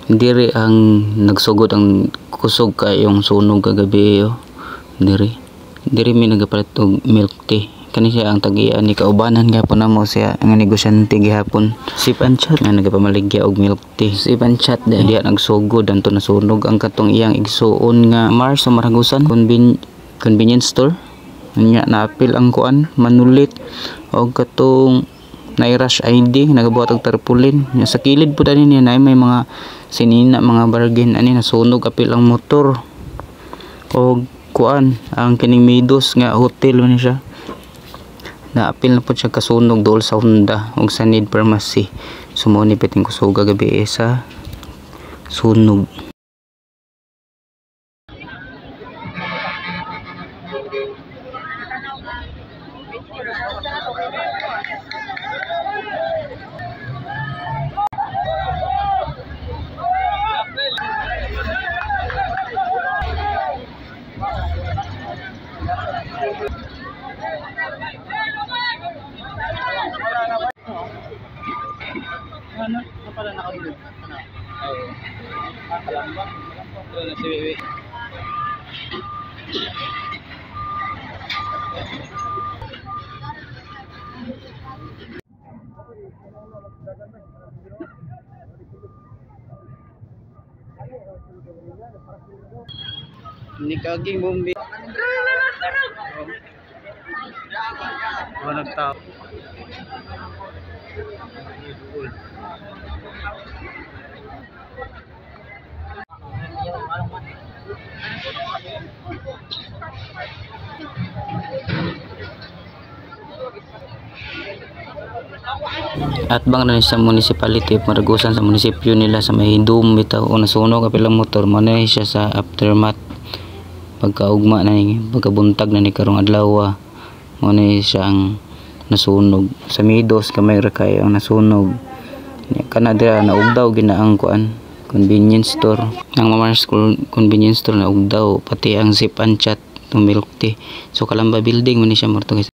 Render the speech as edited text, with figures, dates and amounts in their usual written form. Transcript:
Diri ang nagsugod ang kusog kayong sunog kagabi diri mi nagapalit og milk tea. Kani siya ang tagian ni kaubanan gapon namo siya ang negosyante gihapon. Si Panchat nga nagapamaligya og milk tea. Si Panchat diha nagsugod anto nasunog ang katong iyang igsuon nga Mars sa Maragusan convenience store. Nya naapil ang kuan manulit og katong Nairush ID nagabuhat og tarpaulin nya sa kilid pud ani niya may mga sinina mga bargain ani nasunog apil ang motor og kuan ang kining Midos nga hotel man siya naapil na pud siya kasunog dool sa Honda og sa Need Pharmacy sumuni piting kusog gabi sa sunog. Ano? Pala naka-blue. Oo. Kalamba. Wala na si Wewe. Ini kaging bombi. Wala tao. At bang na sa municipality Maragusan sa munisipyo nila sa may Hindum bitaw o nasunog kapilang motor mo na siya sa aftermath pagkaugma na ni pagkabuntag na ni karong adlaw mo na siya ang nasunog sa Midos kamay ra kay ang nasunog kana dira naugdaw ginaang kuan convenience store ang Mars convenience store naugdaw pati ang si Panchat milk tea so Kalamba building mo ni siya morto guys.